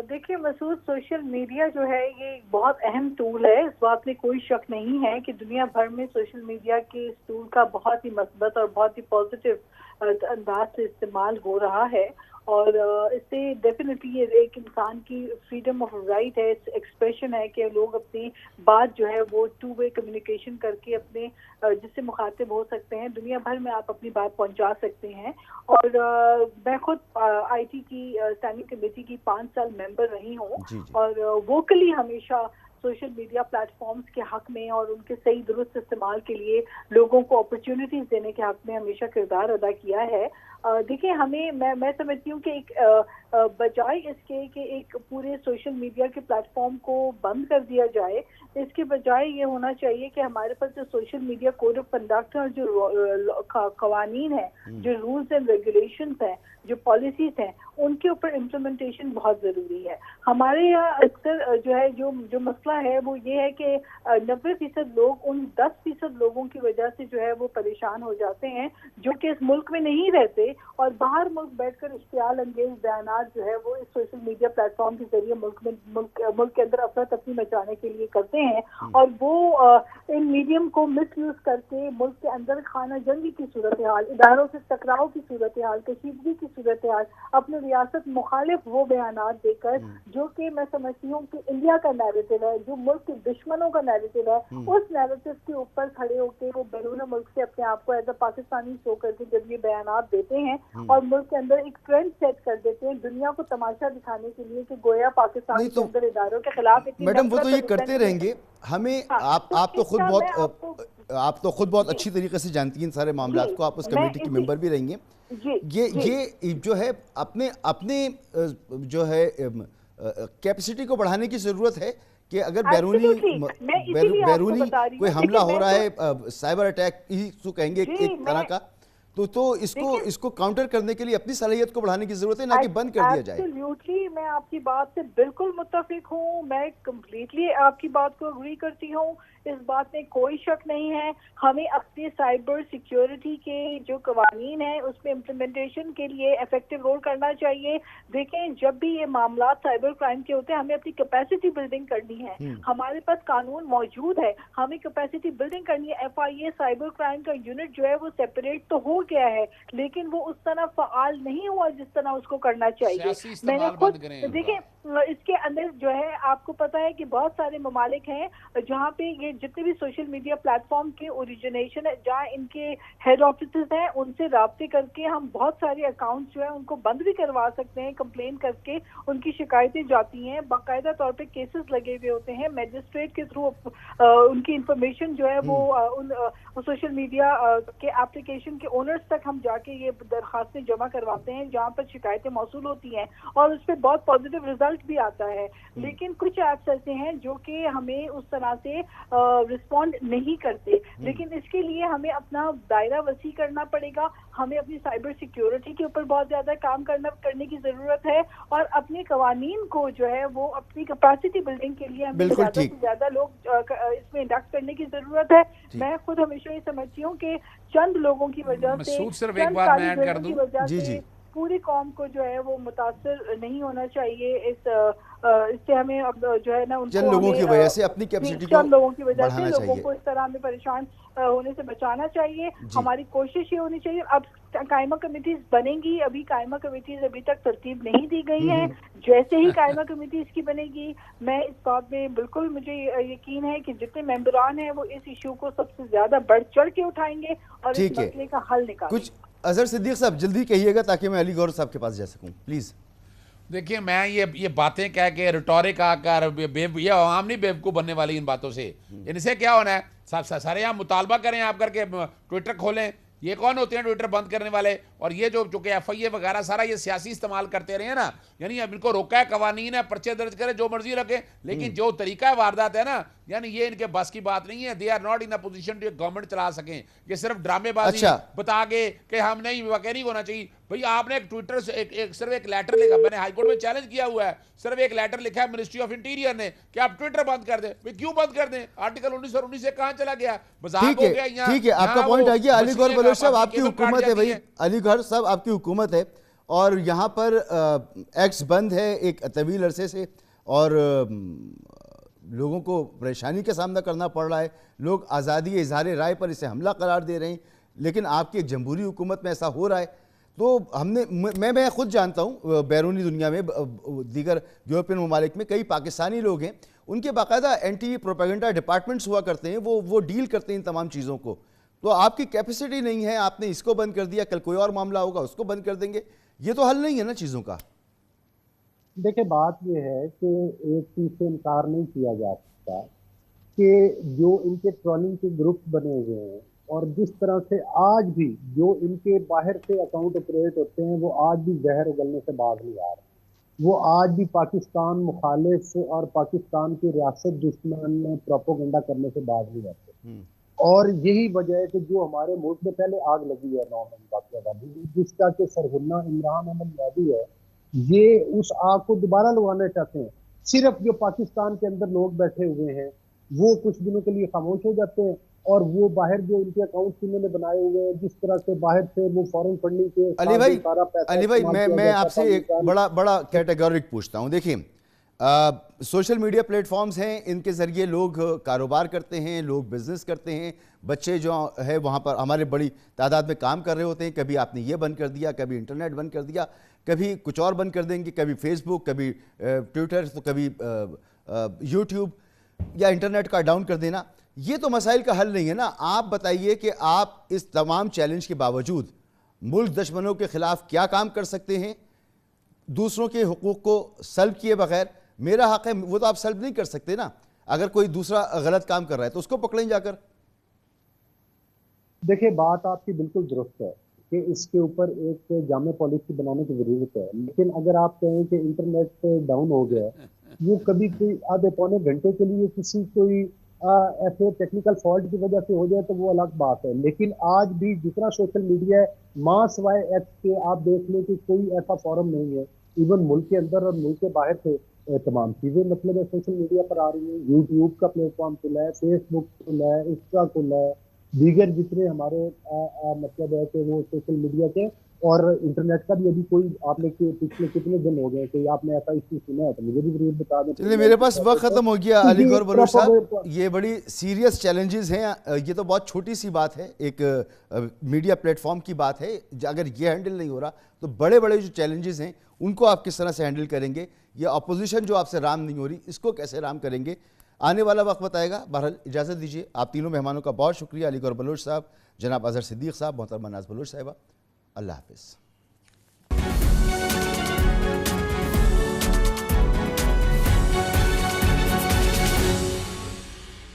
Speaker 4: دیکھیے مسعود, سوشل میڈیا جو ہے یہ ایک بہت اہم ٹول ہے, اس بات میں کوئی شک نہیں ہے کہ دنیا بھر میں سوشل میڈیا کے اس ٹول کا بہت ہی مثبت اور بہت ہی پازیٹیو انداز سے استعمال ہو رہا ہے. اور اس سے ڈیفینیٹلی ایک انسان کی فریڈم آف رائٹ ہے, ایکسپریشن ہے کہ لوگ اپنی بات جو ہے وہ 2 وے کمیونیکیشن کر کے اپنے جس سے مخاطب ہو سکتے ہیں, دنیا بھر میں آپ اپنی بات پہنچا سکتے ہیں. اور میں خود آئی ٹی کی اسٹینڈنگ کمیٹی کی 5 سال ممبر رہی ہوں, اور ووکلی ہمیشہ سوشل میڈیا پلیٹ فارمز کے حق میں اور ان کے صحیح درست استعمال کے لیے لوگوں کو اپرچونٹیز دینے کے حق میں ہمیشہ کردار ادا کیا ہے. دیکھیں میں سمجھتی ہوں کہ ایک بجائے اس کے کہ ایک پورے سوشل میڈیا کے پلیٹ فارم کو بند کر دیا جائے, اس کے بجائے یہ ہونا چاہیے کہ ہمارے پاس جو social media code of conduct اور جو قوانین ہیں, جو رولز اینڈ ریگولیشنز ہیں, جو پالیسیز ہیں, ان کے اوپر امپلیمنٹیشن بہت ضروری ہے. ہمارے یہاں اکثر جو ہے جو مسئلہ ہے وہ یہ ہے کہ 90% لوگ ان 10% لوگوں کی وجہ سے جو ہے وہ پریشان ہو جاتے ہیں جو کہ اس ملک میں نہیں رہتے اور باہر ملک بیٹھ کر اشتعال انگیز بیانات جو ہے وہ اس سوشل میڈیا پلیٹ فارم کے ذریعے ملک کے اندر افراتفری مچانے کے لیے کرتے ہیں, اور وہ ان میڈیم کو مس یوز کر کے ملک کے اندر خانہ جنگی کی صورتحال, اداروں سے ٹکراؤ کی صورتحال, کشیدگی کی صورتحال, اپنے ریاست مخالف وہ بیانات دے کر جو کہ میں سمجھتی ہوں کہ انڈیا کا نیریٹو ہے, جو ملک کے دشمنوں کا نیریٹو ہے, اس نیریٹو کے اوپر کھڑے ہو کے وہ بیرون ملک سے اپنے آپ کو ایز اے پاکستانی شو کر کے جب یہ بیانات دیتے ہیں اور ملک کے اندر ایک ٹرینڈ سیٹ کر دیتے ہیں دنیا کو تماشا دکھانے کے لیے کہ گویا پاکستان کے اندر اداروں کے خلاف.
Speaker 1: میڈم وہ تو یہ کرتے رہیں گے, ہمیں آپ تو خود بہت اچھی طریقے سے جانتی ہیں سارے معاملات کو, آپ اس کمیٹی کی ممبر بھی رہیں گے. یہ جو ہے اپنے جو ہے کیپیسٹی کو بڑھانے کی ضرورت ہے کہ اگر بیرونی کوئی حملہ ہو رہا ہے, سائبر اٹیک ہی تو کہیں گے ایک طرح کا, تو اس کو کاؤنٹر کرنے کے لیے اپنی صلاحیت کو بڑھانے کی ضرورت ہے، نہ کہ بند کر دیا جائے۔
Speaker 4: ایبسلیوٹلی میں آپ کی بات سے بالکل متفق ہوں، میں کمپلیٹلی آپ کی بات کو اگری کرتی ہوں، اس بات میں کوئی شک نہیں ہے۔ ہمیں اپنے سائبر سیکیورٹی کے جو قوانین ہیں اس میں امپلیمنٹیشن کے لیے افیکٹو رول کرنا چاہیے۔ دیکھیں جب بھی یہ معاملات سائبر کرائم کے ہوتے ہیں ہمیں اپنی کیپیسٹی بلڈنگ کرنی ہے، ہمارے پاس قانون موجود ہے، ہمیں کیپیسٹی بلڈنگ کرنی ہے۔ F I A cyber crime کا یونٹ جو ہے وہ سیپریٹ تو ہو گیا ہے لیکن وہ اس طرح فعال نہیں ہوا جس طرح اس کو کرنا چاہیے۔ میں نے خود دیکھیں اس کے اندر جو ہے آپ کو پتا ہے کہ بہت سارے ممالک ہیں جہاں پہ یہ جتنے بھی سوشل میڈیا پلیٹ فارم کے اوریجنیشن ہے، جہاں ان کے ہیڈ آفیسز ہیں، ان سے رابطے کر کے ہم بہت سارے اکاؤنٹس جو ہے ان کو بند بھی کروا سکتے ہیں۔ کمپلین کر کے ان کی شکایتیں جاتی ہیں، باقاعدہ طور پہ کیسز لگے ہوئے ہوتے ہیں، میجسٹریٹ کے تھرو ان کی انفارمیشن جو ہے وہ سوشل میڈیا کے اپلیکیشن کے اونرز تک ہم جا کے یہ درخواستیں جمع کرواتے ہیں جہاں پر شکایتیں موصول ہوتی ہیں اور اس پہ بہت پازیٹیو رزلٹ بھی آتا ہے۔ لیکن کچھ ایپس ایسے ہیں جو کہ ہمیں اس طرح سے رسپونڈ نہیں کرتے، لیکن اس کے لیے ہمیں اپنا دائرہ وسیع کرنا پڑے گا، ہمیں اپنی سائبر سیکیورٹی کے اوپر بہت زیادہ کام کرنے کی ضرورت ہے اور اپنے قوانین کو جو ہے وہ اپنی کیپیسٹی بلڈنگ کے لیے ہمیں زیادہ سے زیادہ لوگ اس میں انڈکٹ کرنے کی ضرورت ہے۔ میں خود ہمیشہ یہ سمجھتی ہوں کہ چند لوگوں کی وجہ سے، چند طالب کی وجہ سے پوری قوم کو جو ہے وہ متاثر نہیں ہونا چاہیے۔ اس سے ہمیں اب جو ہے نا ان
Speaker 1: چند لوگوں کی وجہ سے اپنی کیپیسٹی کو
Speaker 4: چند لوگوں کی وجہ سے
Speaker 1: بڑھانا
Speaker 4: لوگوں
Speaker 1: چاہیے،
Speaker 4: کو اس طرح میں پریشان ہونے سے بچانا چاہیے۔ ہماری کوشش یہ ہونی چاہیے، اب قائمہ کمیٹیز بنیں گی، ابھی قائمہ کمیٹیز ابھی تک ترتیب نہیں دی گئی ہیں، جیسے ہی قائمہ کمیٹیز کی بنے گی میں اس بات میں بالکل مجھے یقین ہے کہ جتنے ممبران ہیں وہ اس ایشو کو سب سے زیادہ بڑھ چڑھ کے اٹھائیں گے اور اس مسئلے کا حل نکالیں گے۔
Speaker 1: کچھ اظہر صدیق صاحب جلدی کہیے گا تاکہ میں علی گور صاحب کے پاس جا سکوں، پلیز۔
Speaker 2: دیکھیں میں یہ باتیں کہہ کے ریٹورک آ کر یہ عوام نہیں بیوقوف بننے والی ان باتوں سے، ان سے کیا ہونا ہے؟ سارے یہاں مطالبہ کریں آپ کر کے ٹویٹر کھولیں، یہ کون ہوتے ہیں ٹویٹر بند کرنے والے؟ اور یہ جو کہ ایف آئی اے وغیرہ سارا یہ سیاسی استعمال کرتے رہے ہیں نا، یعنی اب ان کو روکا ہے، قوانین ہے، پرچے درج کرے، جو مرضی رکھیں، لیکن جو طریقہ واردات ہے نا، یعنی یہ ان کے بس کی بات نہیں ہے۔ They are not in a position to government چلا سکیں، یہ صرف ڈرامے بازی بتا کے کہ ہم نہیں واقع نہیں ہونا چاہیے۔ بھئی آپ نے ایک ٹویٹر سے صرف ایک لیٹر لکھا، میں نے ہائی کورٹ میں چیلنج کیا ہوا ہے، صرف ایک لیٹر لکھا ہے منسٹری آف انٹیریئر نے کہ آپ ٹویٹر بند کر دیں۔ بھئی کیوں بند کر دیں؟ آرٹیکل 19 اور 19 سے کہاں چلا گیا؟ مذاق ہو گیا یہاں۔
Speaker 1: ٹھیک ہے، آپ کا پوائنٹ آ گیا۔ علی گور بلوچ صاحب آپ کی حکومت ہے، بھائی علی گور صاحب آپ کی حکومت ہے اور یہاں پر ایکس بند ہے ایک طویل عرصے سے اور لوگوں کو پریشانی کا سامنا کرنا پڑ رہا ہے، لوگ آزادی اظہار رائے پر اسے حملہ قرار دے رہے ہیں، لیکن آپ کی ایک جمہوری حکومت میں ایسا ہو رہا ہے۔ تو ہم نے میں خود جانتا ہوں بیرونی دنیا میں دیگر یورپین ممالک میں کئی پاکستانی لوگ ہیں، ان کے باقاعدہ اینٹی پروپیگنڈا ڈپارٹمنٹس ہوا کرتے ہیں، وہ ڈیل کرتے ہیں ان تمام چیزوں کو۔ تو آپ کی کیپیسٹی نہیں ہے، آپ نے اس کو بند کر دیا، کل کوئی اور معاملہ ہوگا اس کو بند کر دیں گے، یہ تو حل نہیں ہے نا چیزوں کا۔
Speaker 3: دیکھیں بات یہ ہے کہ ایک چیز سے انکار نہیں کیا جا سکتا کہ جو ان کے ٹرولنگ کے گروپ بنے ہوئے ہیں اور جس طرح سے آج بھی جو ان کے باہر سے اکاؤنٹ آپریٹ ہوتے ہیں وہ آج بھی زہر اگلنے سے باز نہیں آ رہے، وہ آج بھی پاکستان مخالف اور پاکستان کی ریاست دشمن پروپیگنڈا کرنے سے باز نہیں آتے۔ اور یہی وجہ ہے کہ جو ہمارے ملک میں پہلے آگ لگی ہے 9 مئی واقعہ جس کا کہ سرغنہ عمران احمد مہدی ہے، یہ اس آگ کو دوبارہ لگانا چاہتے ہیں۔ صرف جو پاکستان کے اندر لوگ بیٹھے ہوئے ہیں وہ کچھ دنوں کے لیے خاموش ہو جاتے ہیں اور وہ باہر جو ان کے اکاؤنٹس انہوں نے بنائے ہوئے ہیں جس طرح سے باہر سے وہ فورن فنڈنگ کے
Speaker 1: علی بھائی میں آپ سے ایک بڑا کیٹیگورک پوچھتا ہوں۔ دیکھیں سوشل میڈیا پلیٹ فارمز ہیں، ان کے ذریعے لوگ کاروبار کرتے ہیں، لوگ بزنس کرتے ہیں، بچے جو ہے وہاں پر ہمارے بڑی تعداد میں کام کر رہے ہوتے ہیں، کبھی آپ نے یہ بند کر دیا، کبھی انٹرنیٹ بند کر دیا، کبھی کچھ اور بند کر دیں گے، کبھی فیس بک، کبھی ٹویٹر، تو کبھی یوٹیوب یا انٹرنیٹ کا ڈاؤن کر دینا۔ یہ تو مسائل کا حل نہیں ہے نا۔ آپ بتائیے کہ آپ اس تمام چیلنج کے باوجود ملک دشمنوں کے خلاف کیا کام کر سکتے ہیں دوسروں کے حقوق کو سلب کیے بغیر؟ میرا حق ہے وہ تو آپ سلب نہیں کر سکتے نا، اگر کوئی دوسرا غلط کام کر رہا ہے تو اس کو پکڑیں جا کر۔
Speaker 3: دیکھیں بات آپ کی بالکل درست ہے کہ اس کے اوپر ایک جامع پالیسی بنانے کی ضرورت ہے، لیکن اگر آپ کہیں کہ انٹرنیٹ ڈاؤن ہو گیا، وہ کبھی کوئی آدھے پونے گھنٹے کے لیے کسی کوئی ایسے ٹیکنیکل فالٹ کی وجہ سے ہو جائے تو وہ الگ بات ہے، لیکن آج بھی جتنا سوشل میڈیا ہے، ماں سوائے ایکس کے آپ دیکھ لیں کہ کوئی ایسا فورم نہیں ہے، ایون ملک کے اندر اور ملک کے باہر سے تمام چیزیں مطلب ہے سوشل میڈیا پر آ رہی ہیں. یوٹیوب کا پلیٹ فارم کھلا ہے، فیس بک کھلا ہے، انسٹا کھلا ہے، دیگر جتنے ہمارے مطلب ہے کہ وہ سوشل میڈیا کے اور انٹرنیٹ کا بھی ابھی کوئی آپ نے پچھلے کتنے دن ہو گئے کہ آپ نے ایسا ایشو سنا ہے تو مجھے بھی ضرور بتا دیں.
Speaker 1: چلیے میرے پاس وقت ختم ہو گیا. علی گور بلوچ صاحب، یہ بڑی سیریس چیلنجز ہیں، یہ تو بہت چھوٹی سی بات ہے، ایک میڈیا پلیٹ فارم کی بات ہے. اگر یہ ہینڈل نہیں ہو رہا تو بڑے بڑے جو چیلنجز ہیں ان کو آپ کس طرح سے ہینڈل کریں گے؟ یہ اپوزیشن جو آپ سے رام نہیں ہو رہی، اس کو کیسے رام کریں گے؟ آنے والا وقت بتائے گا. بہرحال اجازت دیجیے. آپ تینوں مہمانوں کا بہت شکریہ، علی گور بلوچ صاحب، جناب اظہر صدیق صاحب، محترمہ ناز بلوچ صاحبہ. اللہ حافظ.